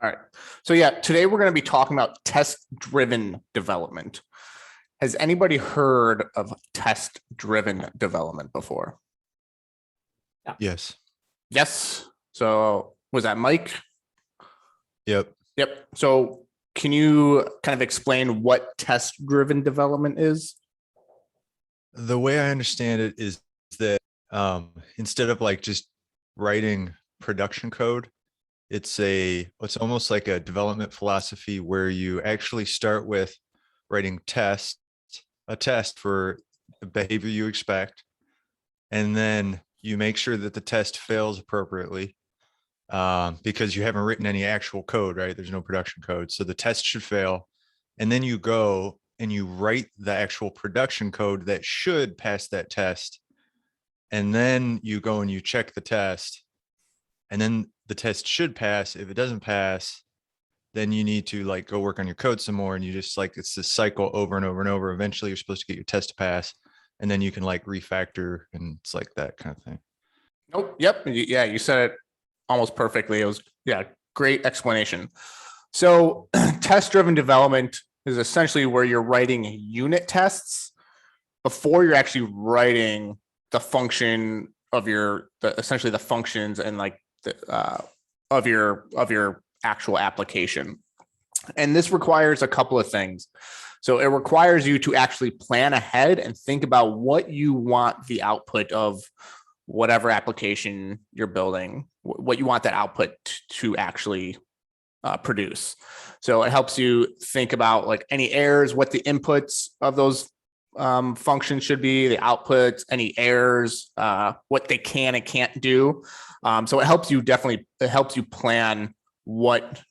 All right. So yeah, today we're going to be talking about test-driven development. Has anybody heard of test-driven development before? Yes. Yes. So was that Mike? Yep. Yep. So can you kind of explain what test-driven development is? The way I understand it is that instead of like just writing production code, it's almost like a development philosophy where you actually start with writing a test for the behavior you expect, and then you make sure that the test fails appropriately because you haven't written any actual code, right? There's no production code. So the test should fail. And then you go and you write the actual production code that should pass that test. And then you go and you check the test. And then the test should pass. If it doesn't pass, then you need to like go work on your code some more. And you just like, it's this cycle over and over and over. Eventually you're supposed to get your test to pass. And then you can like refactor, and it's like that kind of thing. Nope. Yep. Yeah, you said it almost perfectly. It was, great explanation. So test-driven development is essentially where you're writing unit tests before you're actually writing the function of essentially the functions and like of your actual application. And this requires a couple of things. So it requires you to actually plan ahead and think about what you want the output of whatever application you're building, what you want that output to actually produce. So it helps you think about like any errors, what the inputs of those functions should be, the outputs, any errors, what they can and can't do. So it helps you plan what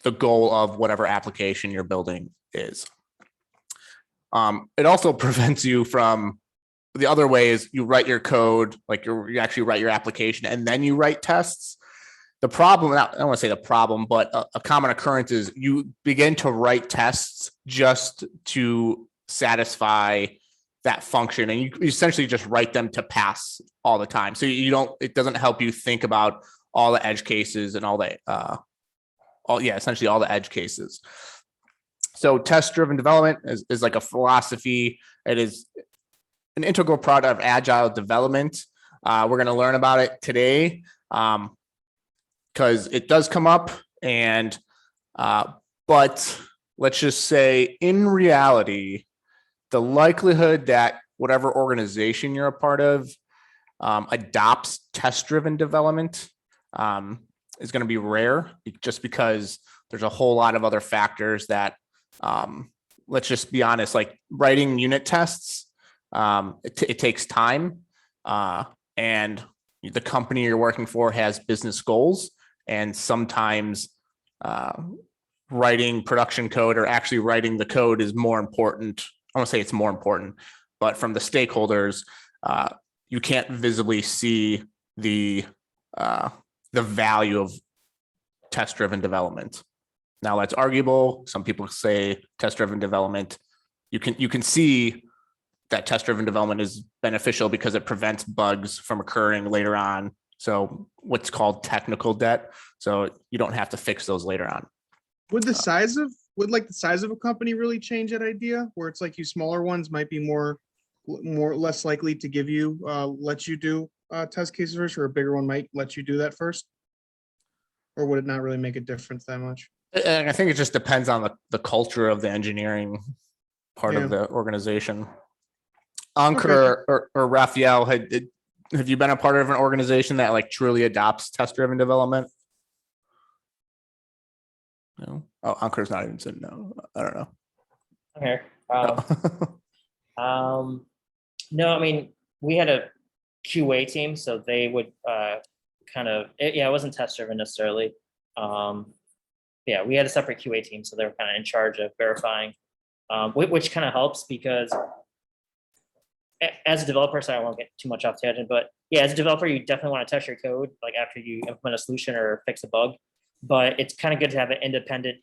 the goal of whatever application you're building is. It also prevents you from the other way is you write your code, like you actually write your application and then you write tests. The problem, I don't want to say the problem, but a common occurrence is you begin to write tests just to satisfy that function. And you essentially just write them to pass all the time. So it doesn't help you think about all the edge cases and essentially all the edge cases. So test-driven development is like a philosophy. It is an integral part of agile development. We're going to learn about it today because it does come up. But let's just say in reality, the likelihood that whatever organization you're a part of adopts test-driven development is going to be rare, just because there's a whole lot of other factors that, let's just be honest, like writing unit tests, it takes time, and the company you're working for has business goals, and sometimes writing production code or actually writing the code is more important. I won't say it's more important, but from the stakeholders, you can't visibly see the value of test-driven development. Now that's arguable. Some people say test-driven development, you can see that test-driven development is beneficial because it prevents bugs from occurring later on. So what's called technical debt. So you don't have to fix those later on. Would the size of a company really change that idea, where it's like you smaller ones might be less likely to give you let you do test cases first, or a bigger one might let you do that first? Or would it not really make a difference that much? And I think it just depends on the culture of the engineering part of the organization. Ankur or Raphael, have you been a part of an organization that like truly adopts test-driven development? No. Oh, Ankur's not even said no. I don't know. I'm here. No, I mean, we had a QA team, so they would it wasn't test-driven necessarily. We had a separate QA team, so they were kind of in charge of verifying, which kind of helps because as a developer, so I won't get too much off tangent, but yeah, as a developer, you definitely want to test your code like after you implement a solution or fix a bug. But it's kind of good to have an independent.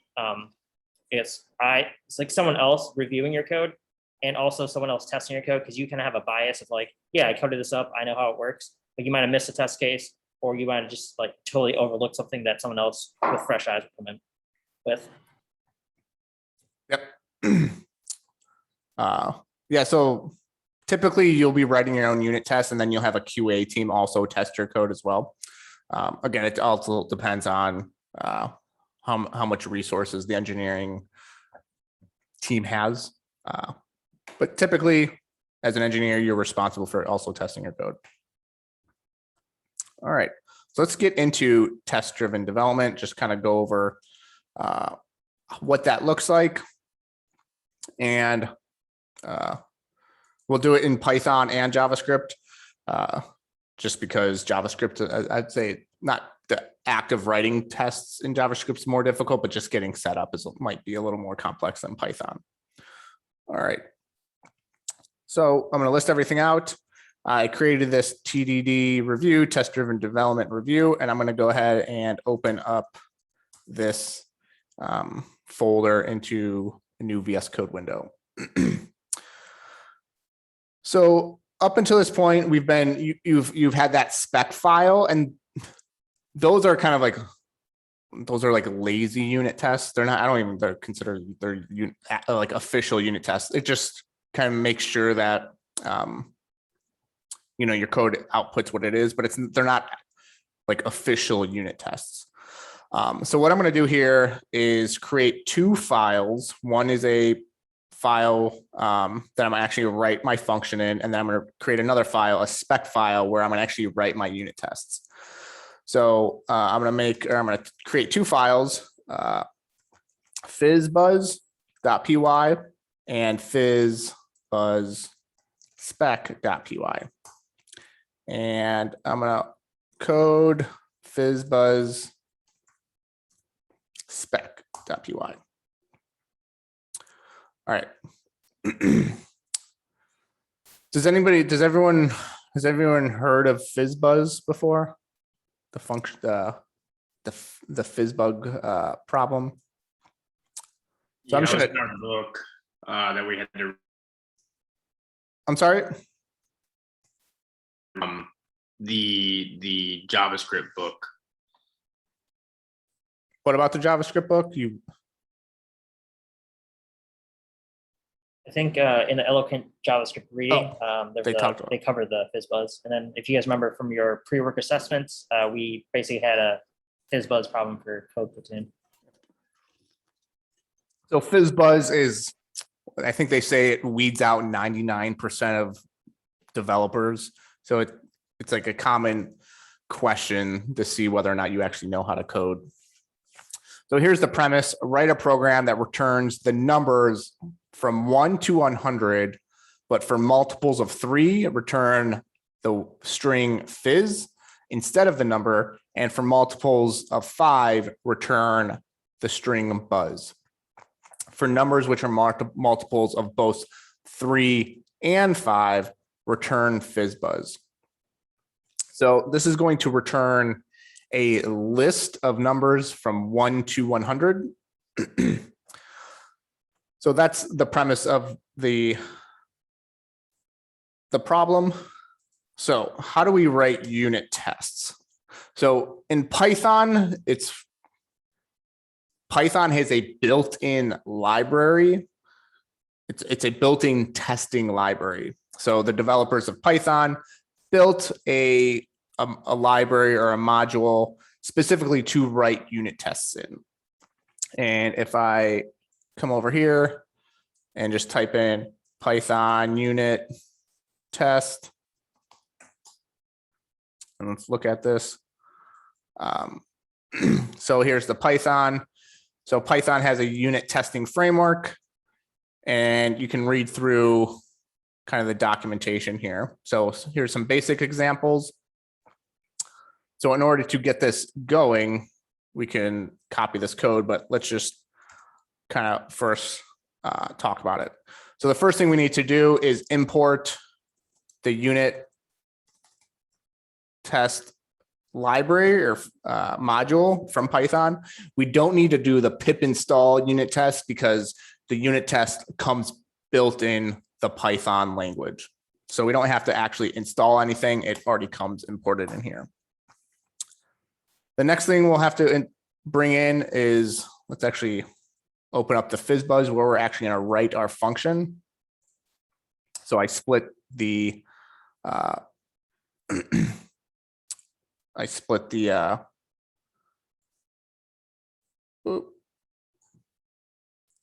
It's like someone else reviewing your code and also someone else testing your code, because you kind of have a bias of like, yeah, I coded this up, I know how it works, but you might have missed a test case, or you want to just like totally overlook something that someone else with fresh eyes would come in with. Yep. Yeah, so typically you'll be writing your own unit tests and then you'll have a QA team also test your code as well. Again, it also depends on how much resources the engineering team has. But typically, as an engineer, you're responsible for also testing your code. All right, so let's get into test-driven development, just kind of go over what that looks like. And we'll do it in Python and JavaScript, just because JavaScript, I'd say not the act of writing tests in JavaScript is more difficult, but just getting set up might be a little more complex than Python. All right. So I'm going to list everything out. I created this TDD review, test-driven development review, and I'm going to go ahead and open up this folder into a new VS Code window. So up until this point, you've had that spec file, and those are kind of like, those are like lazy unit tests. They're not, I don't even consider they're like official unit tests. It just kind of makes sure that your code outputs what it is, but they're not like official unit tests. So what I'm going to do here is create two files. One is a file that I'm actually going to write my function in, and then I'm going to create another file, a spec file, where I'm going to actually write my unit tests. So I'm going to create two files, fizzbuzz.py and fizzbuzzspec.py. And I'm going to code fizzbuzz spec.py. All right. Has everyone heard of Fizzbuzz before? The function, the Fizzbug problem. So Yeah, I'm it just was gonna, in our book that we had to I'm sorry. the JavaScript book. What about the JavaScript book? I think in the eloquent JavaScript reading, they talked about- they covered the Fizzbuzz. And then if you guys remember from your pre-work assessments, we basically had a Fizzbuzz problem for code platoon. So Fizzbuzz is, I think they say it weeds out 99% of developers. So it's like a common question to see whether or not you actually know how to code. So here's the premise: write a program that returns the numbers from 1 to 100, but for multiples of 3, return the string fizz instead of the number, and for multiples of 5, return the string buzz. For numbers which are multiples of both 3 and 5, return fizzbuzz. So this is going to return a list of numbers from 1 to 100. So that's the premise of the problem. So how do we write unit tests? So in Python, Python has a built-in library. It's a built-in testing library. So the developers of Python built a library or a module specifically to write unit tests in. And if I come over here and just type in Python unit test, and let's look at this. So here's the Python. So Python has a unit testing framework, and you can read through kind of the documentation here. So here's some basic examples. So in order to get this going, we can copy this code, but let's just kind of first talk about it. So the first thing we need to do is import the unit test library or module from Python. We don't need to do the pip install unit test because the unit test comes built in the Python language. So we don't have to actually install anything. It already comes imported in here. The next thing we'll have to bring in is, let's actually open up the Fizzbuzz where we're actually going to write our function. So I split the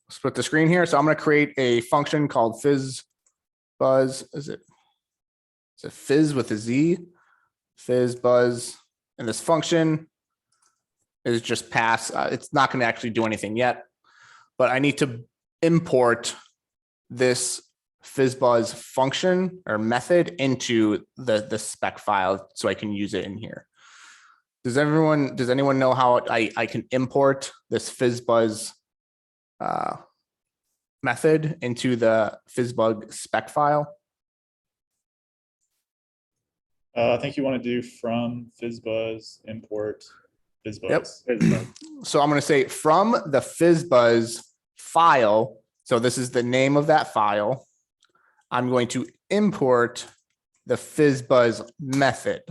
split the screen here. So I'm going to create a function called Fizzbuzz. Is it Fizz with a Z? Fizzbuzz. And this function is just pass. It's not going to actually do anything yet, but I need to import this Fizzbuzz function or method into the spec file so I can use it in here. Does anyone know how I can import this Fizzbuzz method into the Fizzbuzz spec file? I think you want to do from Fizzbuzz import Fizzbuzz. Yep. So I'm going to say from the Fizzbuzz file. So this is the name of that file. I'm going to import the Fizzbuzz method.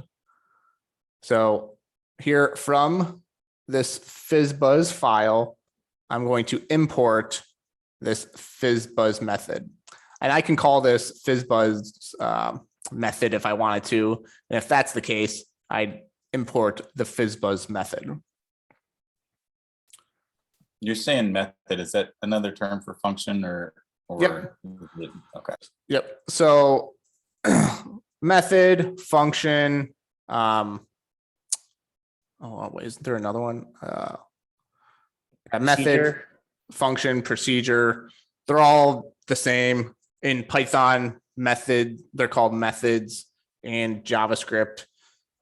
So here from this Fizzbuzz file, I'm going to import this Fizzbuzz method. And I can call this Fizzbuzz method if I wanted to. And if that's the case, I'd import the Fizzbuzz method. You're saying method, is that another term for function or? Yep. Okay. Yep. So method, function. Oh, wait, isn't there another one? A method, Procedure. function, procedure. They're all the same in Python. Method, they're called methods. And JavaScript,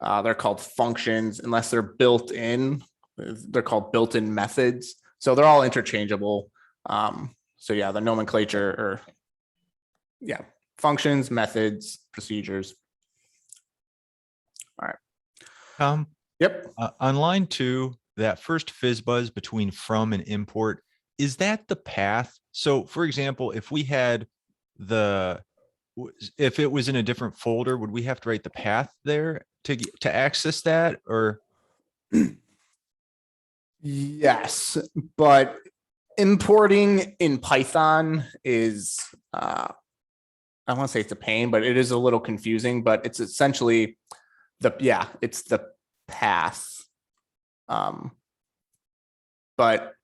they're called functions unless they're built in. They're called built-in methods. So they're all interchangeable. So yeah, the nomenclature or yeah, functions, methods, procedures. All right. Yep. On line 2, that first Fizzbuzz between from and import, is that the path? So for example, if we had if it was in a different folder, would we have to write the path there to access that, or? Yes, but importing in Python is, I don't want to say it's a pain, but it is a little confusing, but it's essentially it's the path. But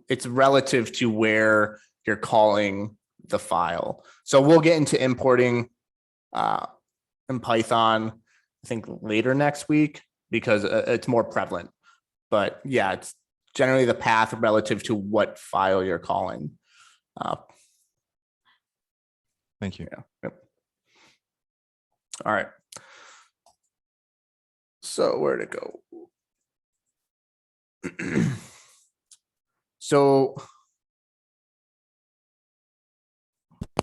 it's relative to where you're calling the file. So we'll get into importing in Python, I think later next week, because it's more prevalent. But yeah, it's generally the path relative to what file you're calling. Thank you. Yeah. Yep. All right. So where'd it go? So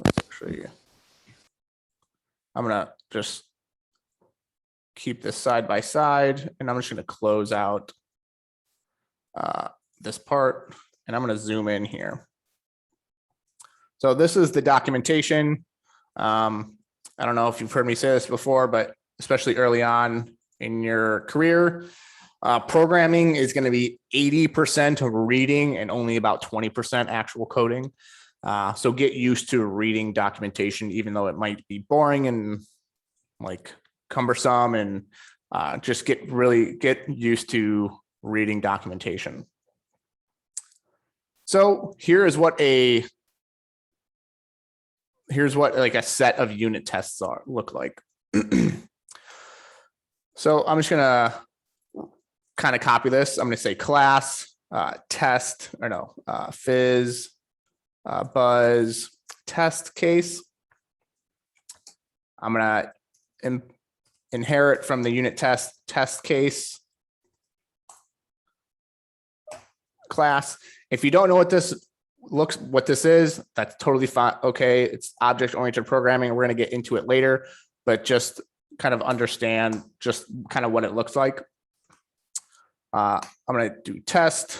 let's actually, I'm gonna just keep this side by side, and I'm just gonna close out this part, and I'm gonna zoom in here. So this is the documentation. I don't know if you've heard me say this before, but especially early on in your career, programming is going to be 80% of reading and only about 20% actual coding. So get used to reading documentation, even though it might be boring and like cumbersome, and just get used to reading documentation. So here's what like a set of unit tests look like. So I'm just gonna kind of copy this. I'm gonna say class test, or no, fizz buzz test case. I'm gonna inherit from the unit test case class. If you don't know what this is, that's totally fine. Okay, it's object-oriented programming. We're going to get into it later, but just kind of understand just kind of what it looks like. I'm going to do test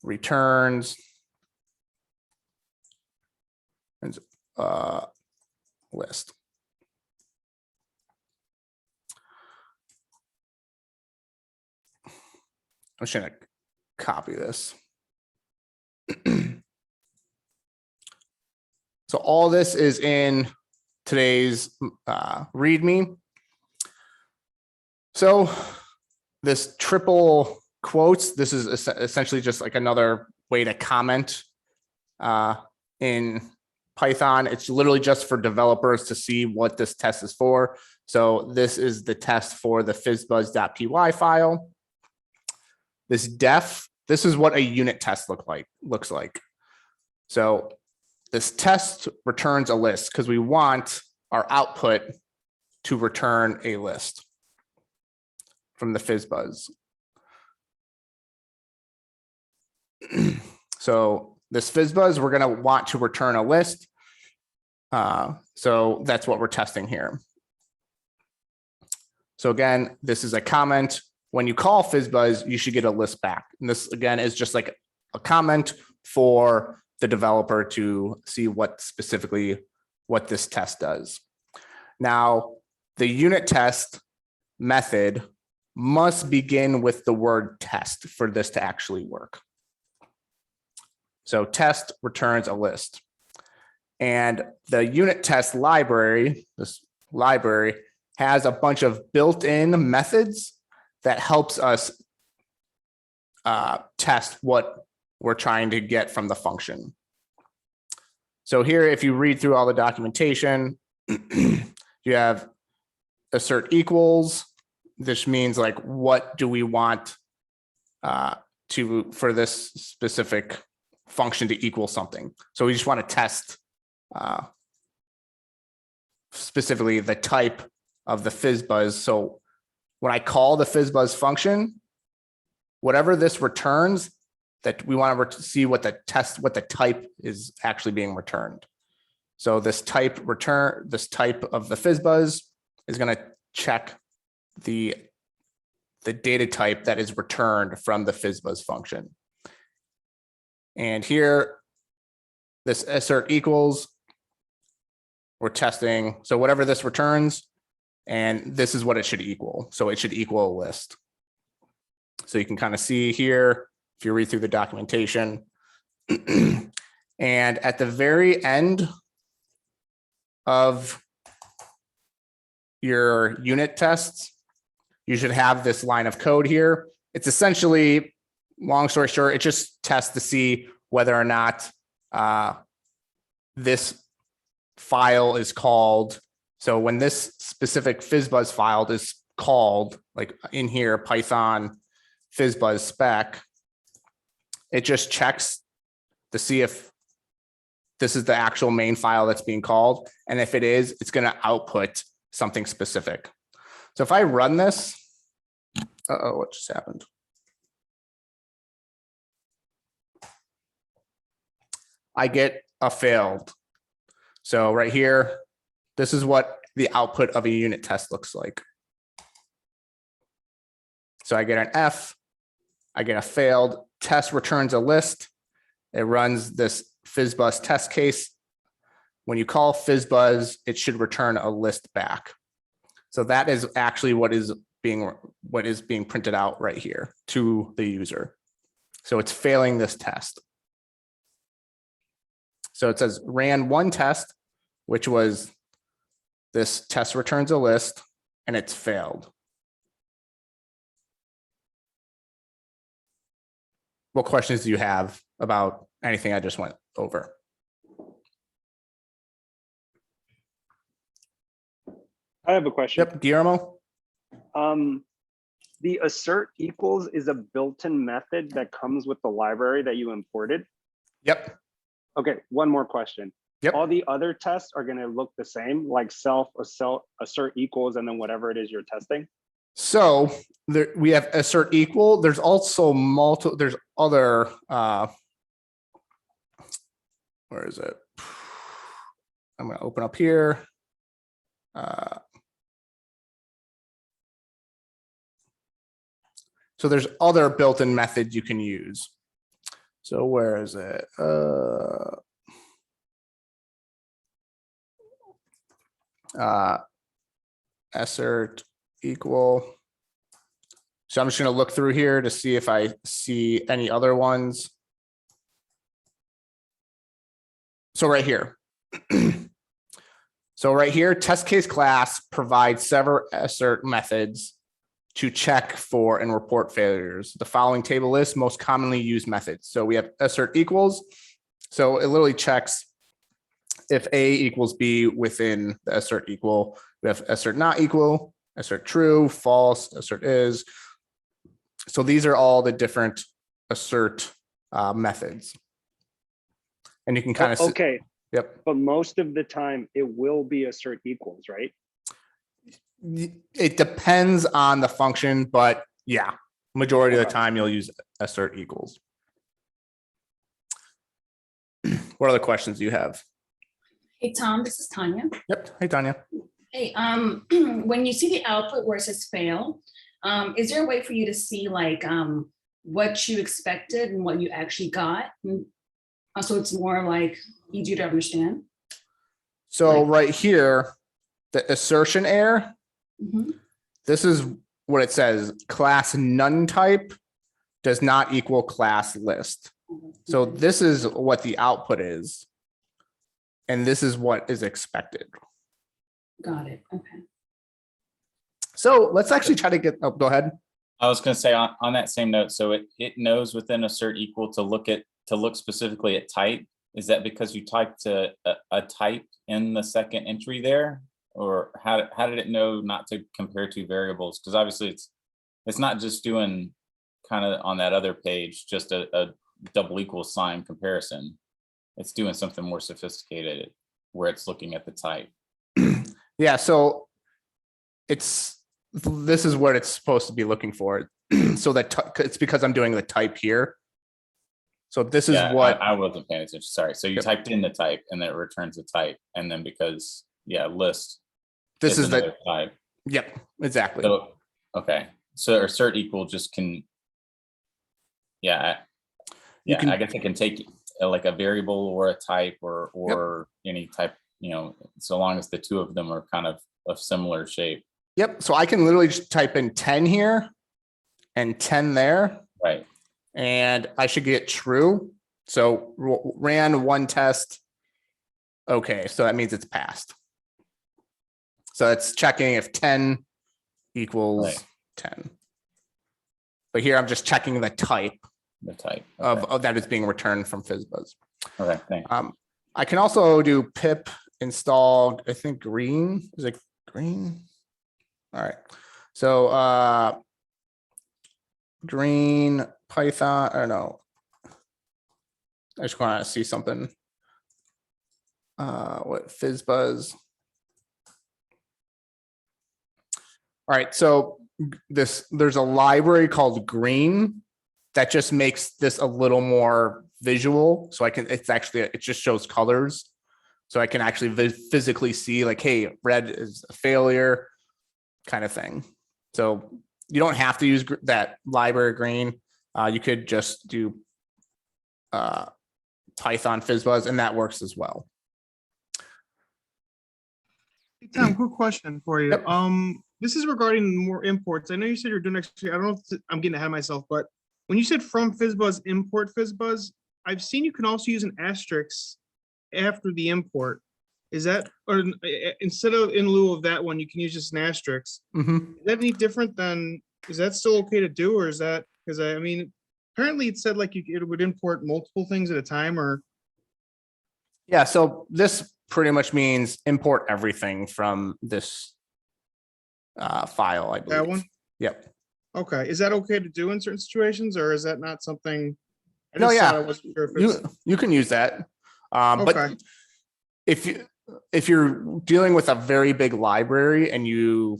returns and list. I'm just gonna copy this. So all this is in today's README. So this triple quotes, this is essentially just like another way to comment in Python. It's literally just for developers to see what this test is for. So this is the test for the fizzbuzz.py file. This def, this is what a unit test looks like. So this test returns a list because we want our output to return a list from the Fizzbuzz. So this Fizzbuzz, we're going to want to return a list. So that's what we're testing here. So again, this is a comment. When you call Fizzbuzz, you should get a list back. And this again is just like a comment for the developer to see what specifically what this test does. Now, the unit test method must begin with the word test for this to actually work. So test returns a list. And the unit test library, this library has a bunch of built-in methods that helps us test what we're trying to get from the function. So here, if you read through all the documentation, you have assert equals. This means like, what do we want for this specific function to equal something? So we just want to test specifically the type of the Fizzbuzz. So when I call the Fizzbuzz function, whatever this returns, that we want to see what the type is actually being returned. So this type of the Fizzbuzz is going to check the data type that is returned from the Fizzbuzz function. And here, this assert equals, we're testing. So whatever this returns, and this is what it should equal. So it should equal a list. So you can kind of see here, if you read through the documentation. And at the very end of your unit tests, you should have this line of code here. It's essentially, long story short, it just tests to see whether or not this file is called. So when this specific Fizzbuzz file is called, like in here, Python Fizzbuzz spec, it just checks to see if this is the actual main file that's being called. And if it is, it's going to output something specific. So if I run this, what just happened? I get a failed. So right here, this is what the output of a unit test looks like. So I get an F, I get a failed, test returns a list. It runs this Fizzbuzz test case. When you call Fizzbuzz, it should return a list back. So that is actually what is being printed out right here to the user. So it's failing this test. So it says ran one test, which was this test returns a list, and it's failed. What questions do you have about anything I just went over? I have a question. Yep, Guillermo. The assert equals is a built-in method that comes with the library that you imported. Yep. Okay, one more question. Yep. All the other tests are going to look the same, like assert equals, and then whatever it is you're testing. So there, we have assert equal. There's also multiple. There's other. Where is it? I'm going to open up here. So there's other built-in methods you can use. So where is it? Assert equal. So I'm just going to look through here to see if I see any other ones. So right here. So right here, test case class provides several assert methods to check for and report failures. The following table lists most commonly used methods. So we have assert equals. So it literally checks if A equals B within the assert equal. We have assert not equal, assert true, false, assert is. So these are all the different assert methods. And you can kind of Okay, yep. but most of the time it will be assert equals, right? It depends on the function, but yeah, majority of the Okay. time you'll use assert equals. What other questions do you have? Hey, Tom, this is Tanya. Yep. Hey, Tanya. Hey, when you see the output where it says fail, is there a way for you to see like what you expected and what you actually got? So it's more like easy to understand. So right here, the assertion error, Mhm. this is what it says. Class none type does not equal class list. So this is what the output is. And this is what is expected. Got it. Okay. So let's actually try to get, oh, go ahead. I was gonna say on that same note, so it knows within assert equal to look specifically at type. Is that because you typed a type in the second entry there? Or how did it know not to compare two variables? Because obviously it's not just doing kind of on that other page, just a double equal sign comparison. It's doing something more sophisticated where it's looking at the type. Yeah, so this is what it's supposed to be looking for. So that it's because I'm doing the type here. So this is Yeah, what I wasn't paying attention. Sorry. So you Yep. typed in the type and then it returns a type. And then because, yeah, list. this is another the type. yep, exactly. So, okay. So assert equal just can. Yeah. can- I guess it can take like a variable or a type or any type, so long as the two of them are kind of similar shape. Yep. So I can literally just type in 10 here and 10 there, Right. and I should get true. So ran one test. Okay, so that means it's passed. So it's checking if 10 equals Right. 10. But here I'm just checking the type The type. of that is being returned from Fizzbuzz. Okay. Thanks. I can also do pip install, I think green, is it green? All right. So green Python, I don't know. I just want to see something. What Fizzbuzz. All right, so there's a library called green that just makes this a little more visual. So it just shows colors. So I can actually physically see like, hey, red is a failure kind of thing. So you don't have to use that library green. You could just do Python Fizzbuzz, and that works as well. Hey, Tom, quick question for you. Yep. This is regarding more imports. I know you said you're doing next year. I don't know if I'm getting ahead of myself, but when you said from Fizzbuzz, import Fizzbuzz, I've seen you can also use an asterisk after the import. Is that, or instead of in lieu of that one, you can use just an asterisk. Mhm. Is that any different than, is that still okay to do, or is that, because I mean, apparently it said like it would import multiple things at a time, or? Yeah, so this pretty much means import everything from this file, I believe. That one? Yep. Okay, is that okay to do in certain situations, or is that not something? I No, just thought yeah. I wasn't sure if it's, You can use that. But Okay. if you're dealing with a very big library and you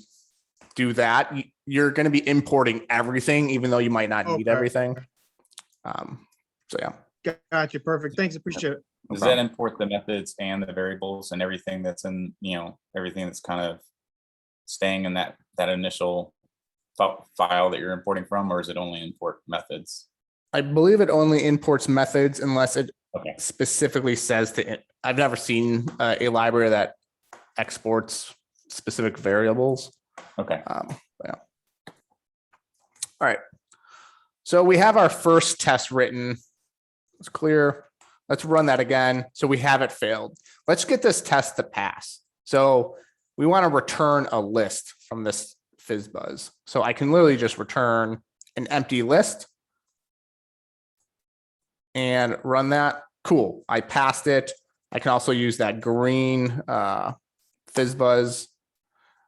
do that, you're going to be importing everything, even though you might not need Okay. everything. So yeah. Gotcha, perfect. Thanks, appreciate it. No Does problem. that import the methods and the variables and everything that's in, everything that's kind of staying in that initial file that you're importing from, or is it only import methods? I believe it only imports methods unless it Okay. specifically says to. I've never seen a library that exports specific variables. Okay. Yeah. All right. So we have our first test written. It's clear. Let's run that again. So we have it failed. Let's get this test to pass. So we want to return a list from this Fizzbuzz. So I can literally just return an empty list and run that. Cool. I passed it. I can also use that green Fizzbuzz.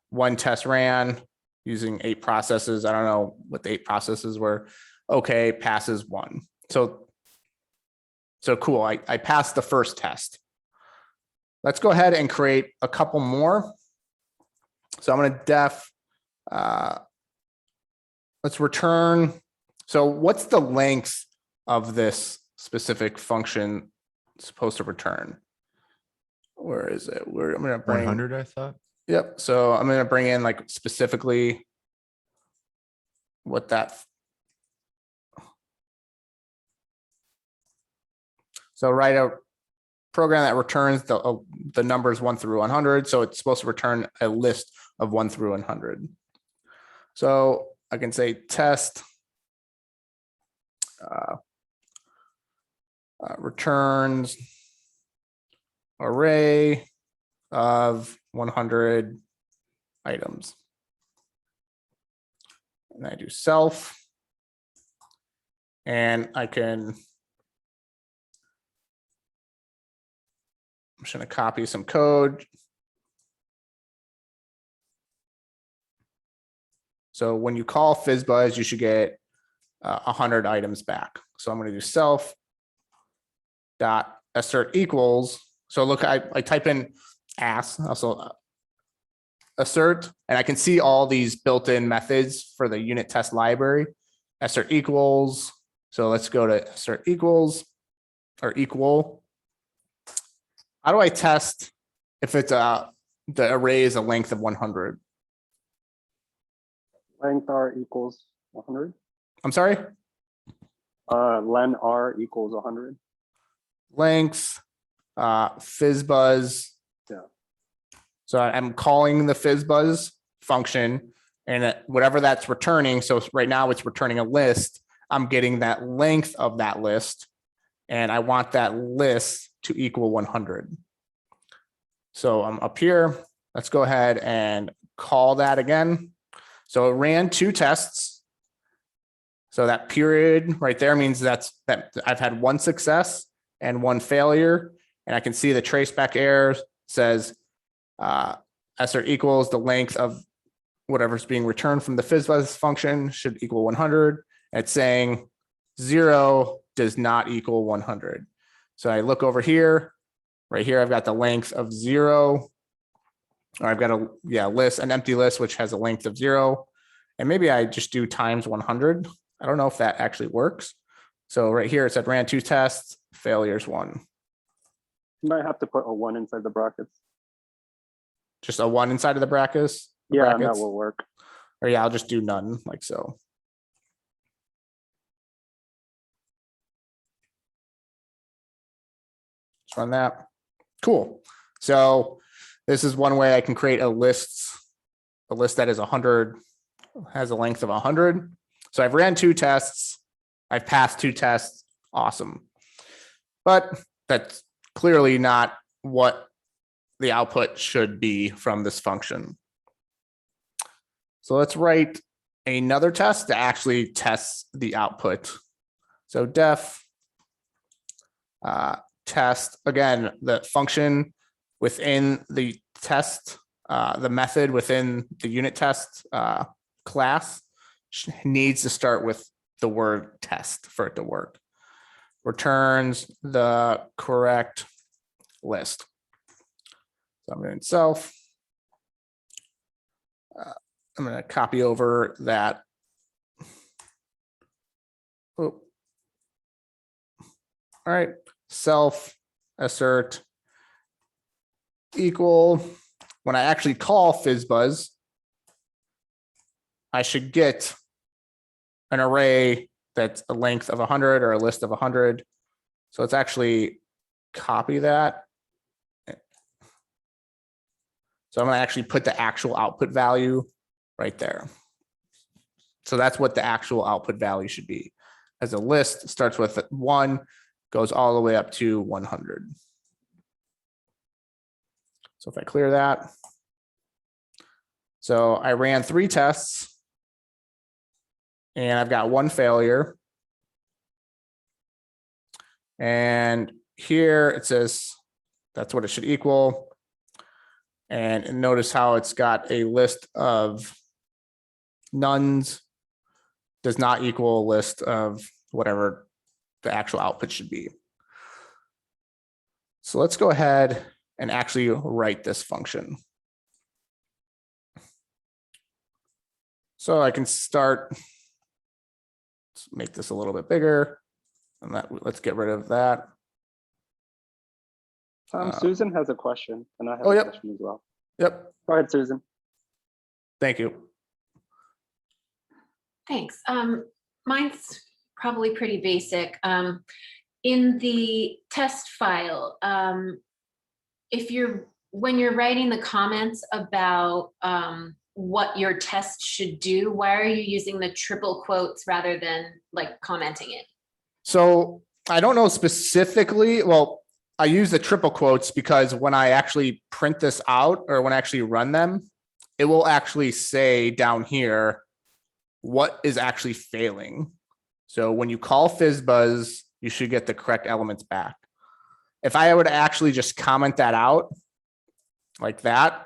One test ran using 8 processes. I don't know what the 8 processes were. Okay, passes 1. So cool. I passed the first test. Let's go ahead and create a couple more. So I'm going to def. Let's return. So what's the length of this specific function supposed to return? Where is it? I'm going to bring 100, I thought. Yep. So I'm going to bring in like specifically what that. So write a program that returns the numbers 1 through 100. So it's supposed to return a list of 1 through 100. So I can say test returns array of 100 items. And I do self. And I'm just going to copy some code. So when you call Fizzbuzz, you should get 100 items back. So I'm going to do self dot assert equals. So look, I type in ass, also assert, and I can see all these built-in methods for the unit test library. Assert equals. So let's go to assert equals or equal. How do I test if it's the array is a length of 100? Length R equals 100. I'm sorry? Len R equals 100. Length, Fizzbuzz. Yeah. So I'm calling the Fizzbuzz function and whatever that's returning. So right now it's returning a list. I'm getting that length of that list and I want that list to equal 100. So I'm up here. Let's go ahead and call that again. So it ran 2 tests. So that period right there means that I've had 1 success and 1 failure. And I can see the traceback error says assert equals the length of whatever's being returned from the Fizzbuzz function should equal 100. It's saying 0 does not equal 100. So I look over here, right here, I've got the length of 0. Or I've got an empty list, which has a length of 0. And maybe I just do times 100. I don't know if that actually works. So right here, it said ran 2 tests, failures 1. You might have to put a 1 inside the brackets. Just a 1 inside of the brackets? Yeah, that will work. Or yeah, I'll just do none like so. Just run that. Cool. So this is one way I can create a list that is 100, has a length of 100. So I've ran 2 tests. I've passed 2 tests. Awesome. But that's clearly not what the output should be from this function. So let's write another test to actually test the output. So def test, again, the function within the test, the method within the unit test class needs to start with the word test for it to work. Returns the correct list. So I'm going to self. I'm going to copy over that. Oh. All right, self assert equal. When I actually call Fizzbuzz, I should get an array that's a length of 100 or a list of 100. So let's actually copy that. So I'm going to actually put the actual output value right there. So that's what the actual output value should be. As a list, it starts with 1, goes all the way up to 100. So if I clear that. So I ran 3 tests and I've got 1 failure. And here it says that's what it should equal. And notice how it's got a list of nones does not equal a list of whatever the actual output should be. So let's go ahead and actually write this function. So I can start, let's make this a little bit bigger, and let's get rid of that. Susan has a question, and I have Oh, a yep. question as well. Yep, Go ahead, Susan. thank you. Thanks. Mine's probably pretty basic. In the test file, when you're writing the comments about what your test should do, why are you using the triple quotes rather than like commenting it? So I don't know specifically, well, I use the triple quotes because when I actually print this out or when I actually run them, it will actually say down here what is actually failing. So when you call Fizzbuzz, you should get the correct elements back. If I were to actually just comment that out like that,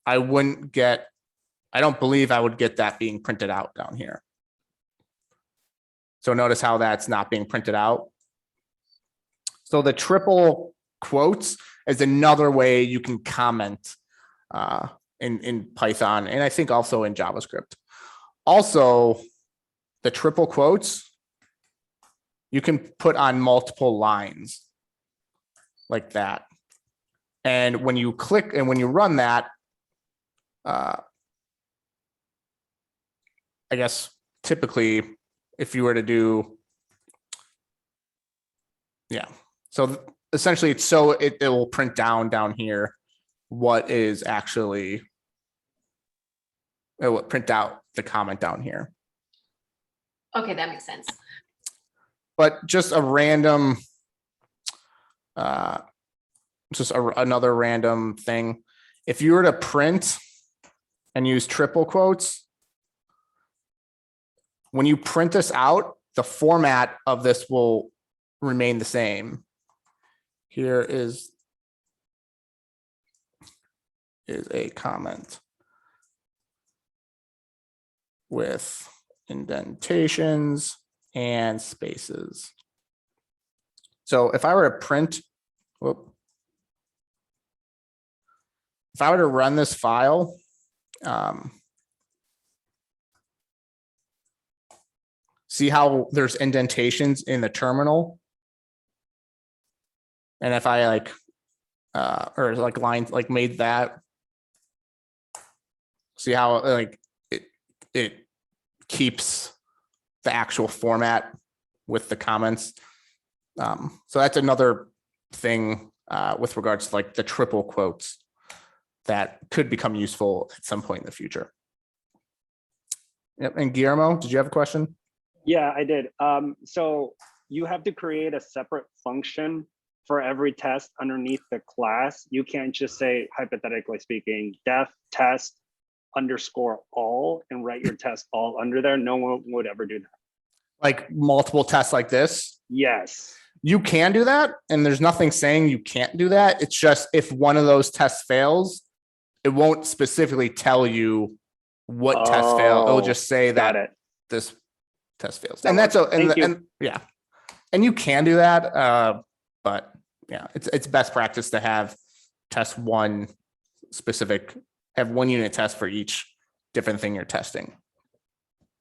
I don't believe I would get that being printed out down here. So notice how that's not being printed out. So the triple quotes is another way you can comment in Python, and I think also in JavaScript. Also, the triple quotes, you can put on multiple lines like that. And when you click and when you run that, I guess typically if you were to do, yeah. So essentially it's so it will print down here what is actually, it will print out the comment down here. Okay, that makes sense. But just a random, another random thing. If you were to print and use triple quotes, when you print this out, the format of this will remain the same. Here is a comment with indentations and spaces. So if I were to print, if I were to run this file, see how there's indentations in the terminal? And if I like, or like lines, like made that, see how like it keeps the actual format with the comments. So that's another thing with regards to like the triple quotes that could become useful at some point in the future. Yep. And Guillermo, did you have a question? Yeah, I did. So you have to create a separate function for every test underneath the class. You can't just say, hypothetically speaking, def test underscore all and write your test all under there. No one would ever do that. Like multiple tests like this? Yes. You can do that, and there's nothing saying you can't do that. It's just if one of those tests fails, it won't specifically tell you what test failed. It'll just say that this test fails. And that's and yeah. And you can do that, but yeah, it's best practice to have test one specific, have one unit test for each different thing you're testing.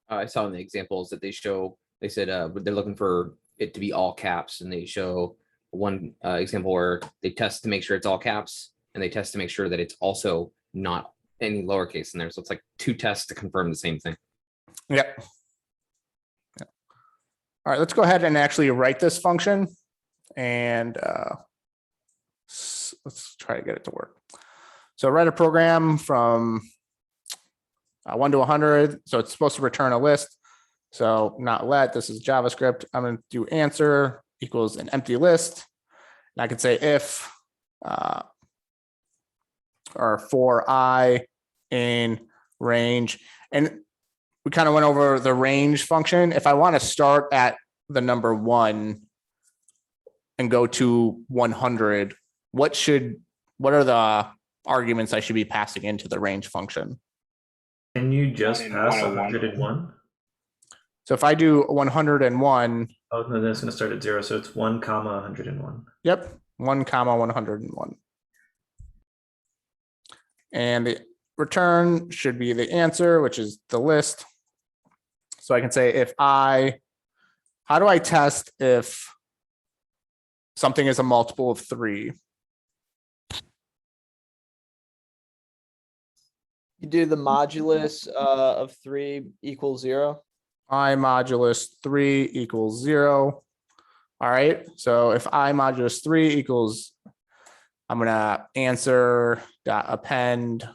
I saw in the examples that they show, they said they're looking for it to be all caps, and they show one example where they test to make sure it's all caps, and they test to make sure that it's also not any lowercase in there. So it's like 2 tests to confirm the same thing. Yep. All right, let's go ahead and actually write this function, and let's try to get it to work. So write a program from 1 to 100. So it's supposed to return a list. So not let, this is JavaScript. I'm going to do answer equals an empty list. And I could say if or for I in range. And we kind of went over the range function. If I want to start at the number 1 and go to 100, what are the arguments I should be passing into the range function? Can you just in pass 101? 101? So if I do 101, Oh, no, then it's going to start at 0. So it's 1 comma 101. yep, 1 comma 101. And the return should be the answer, which is the list. So I can say how do I test if something is a multiple of 3? You do the modulus of 3 equals 0. I modulus 3 equals 0. All right. So if I modulus 3 equals, I'm going to answer dot append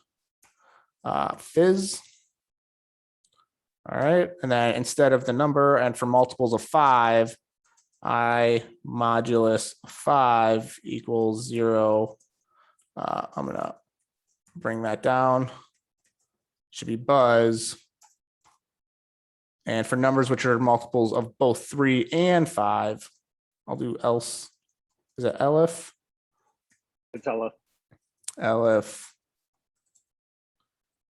fizz. All right. And then instead of the number and for multiples of 5, I modulus 5 equals 0. I'm going to bring that down. Should be buzz. And for numbers which are multiples of both 3 and 5, I'll do else. Is it elif? It's Ella. Elif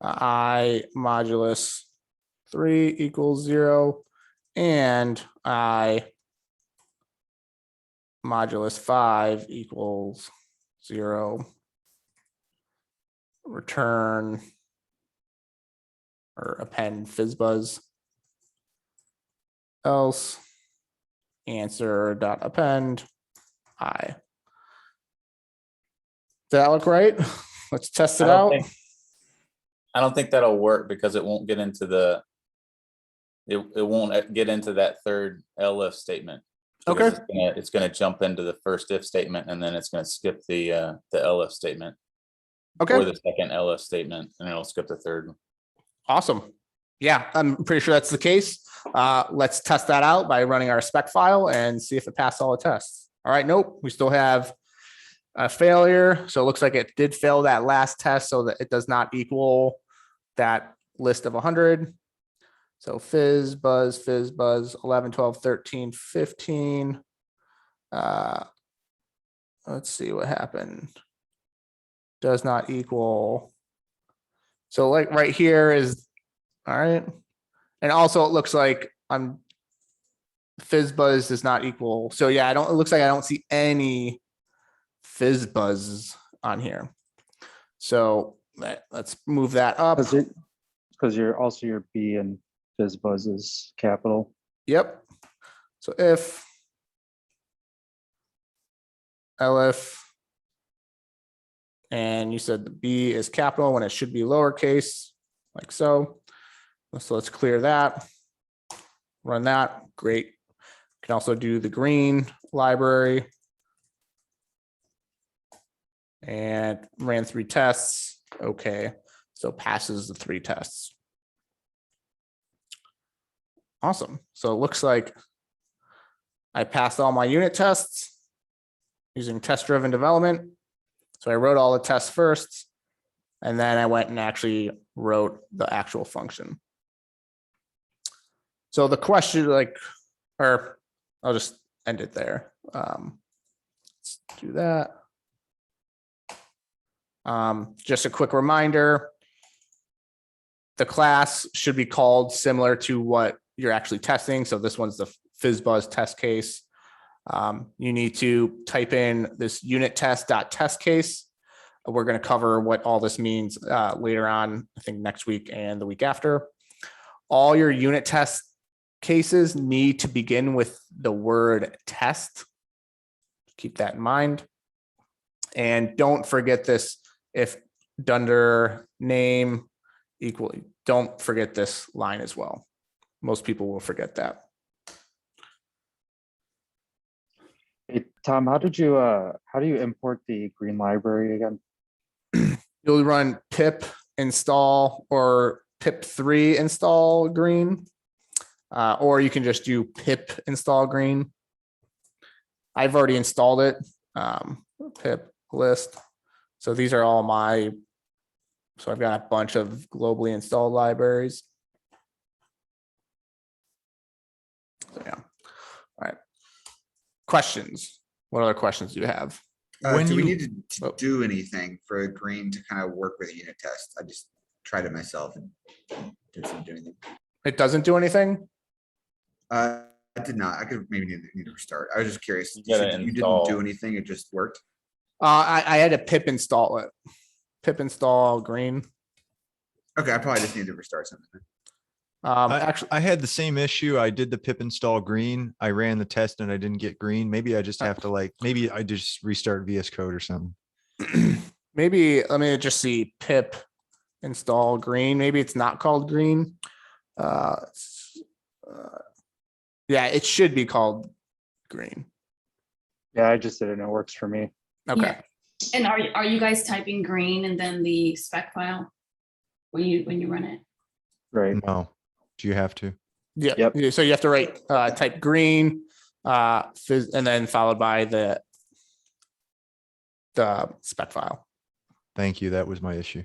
I modulus 3 equals 0 and I modulus 5 equals 0. Return or append Fizzbuzz. Else answer dot append I. Does that look right? Let's test it out. I don't think that'll work because it won't get into it won't get into that third elif statement. Okay. It's gonna jump into the first if statement and then it's gonna skip the elif statement. Okay. Or the second elif statement and it'll skip the third. Awesome. Yeah, I'm pretty sure that's the case. Let's test that out by running our spec file and see if it passed all the tests. All right, nope, we still have a failure. So it looks like it did fail that last test so that it does not equal that list of 100. So Fizzbuzz, 11, 12, 13, 15. Let's see what happened. Does not equal. So like right here is, all right. And also it looks like Fizzbuzz does not equal. So yeah, it looks like I don't see any Fizzbuzzes on here. So let's move that up. Because your B and Fizzbuzz is capital. Yep. So if elif, and you said the B is capital when it should be lowercase, like so. So let's clear that. Run that. Great. Can also do the green library. And ran 3 tests. Okay. So passes the 3 tests. Awesome. So it looks like I passed all my unit tests using test-driven development. So I wrote all the tests first, and then I went and actually wrote the actual function. So the question, or I'll just end it there. Let's do that. Just a quick reminder, the class should be called similar to what you're actually testing. So this one's the Fizzbuzz test case. You need to type in this unit test.test case. We're going to cover what all this means later on, I think next week and the week after. All your unit test cases need to begin with the word test. Keep that in mind. And don't forget this, if dunder name equally, don't forget this line as well. Most people will forget that. Hey, Tom, how do you import the green library again? You'll run pip install or pip3 install green, or you can just do pip install green. I've already installed it. Pip list. So these are all my, so I've got a bunch of globally installed libraries. So yeah. All right. Questions. What other questions do you have? When Do we you- need to do anything for a green to kind of work with a unit test? I just tried it myself and didn't do anything. It doesn't do anything? I did not. I could maybe need to restart. I was just curious. You You gotta said you didn't install. do anything. It just worked. I had to pip install it. Pip install green. Okay, I probably just need to restart something. Actually, I had the same issue. I did the pip install green. I ran the test and I didn't get green. Maybe I just have to like, maybe I just restart VS Code or something. maybe let me just see pip install green. Maybe it's not called green. Yeah, it should be called green. Yeah, I just did it and it works for me. Okay. Yeah. And are you guys typing green and then the spec file when you run it? Right. No, do you have to? Yeah. Yep. So you have to write type green, and then followed by the spec file. Thank you. That was my issue.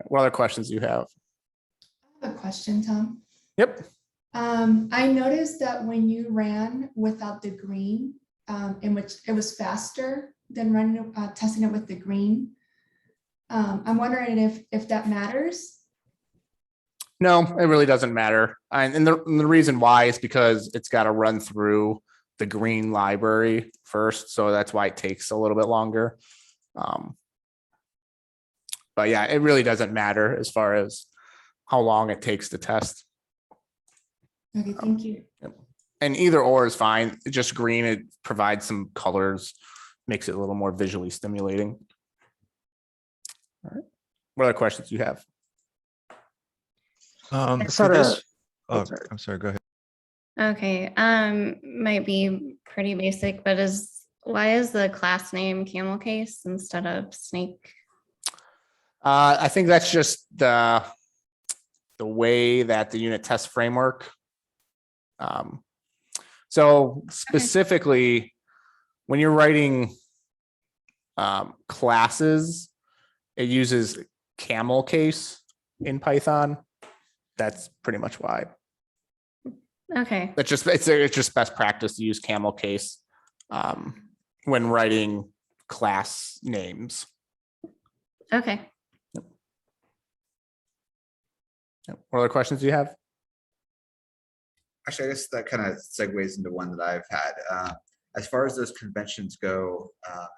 What other questions do you have? I have a question, Tom. Yep. I noticed that when you ran without the green, in which it was faster than running, testing it with the green. I'm wondering if that matters. No, it really doesn't matter. And the reason why is because it's got to run through the green library first. So that's why it takes a little bit longer. But yeah, it really doesn't matter as far as how long it takes to test. Okay, thank you. And either or is fine. Just green, it provides some colors, makes it a little more visually stimulating. All right. What other questions do you have? For this, oh, oh, sorry. I'm sorry, go ahead. Okay, might be pretty basic, but why is the class name camel case instead of snake? I think that's just the way that the unit test framework. So specifically, when you're writing classes, it uses camel case in Python. That's pretty much why. Okay, It's just best practice to use camel case when writing class names. okay. What other questions do you have? Actually, I guess that kind of segues into one that I've had. As far as those conventions go,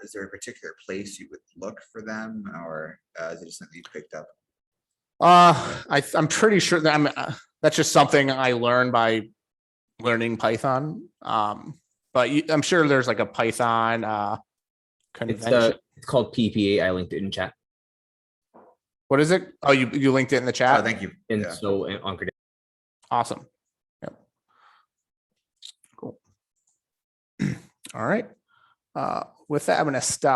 is there a particular place you would look for them, or is it just something you picked up? I'm pretty sure that that's just something I learned by learning Python. But I'm sure there's like a Python convention. It's called PPA. I linked it in chat. What is it? Oh, you linked it in the chat? Oh, thank you. And Yeah. so on credit. Awesome. Yep. Cool. All right. With that, I'm going to stop.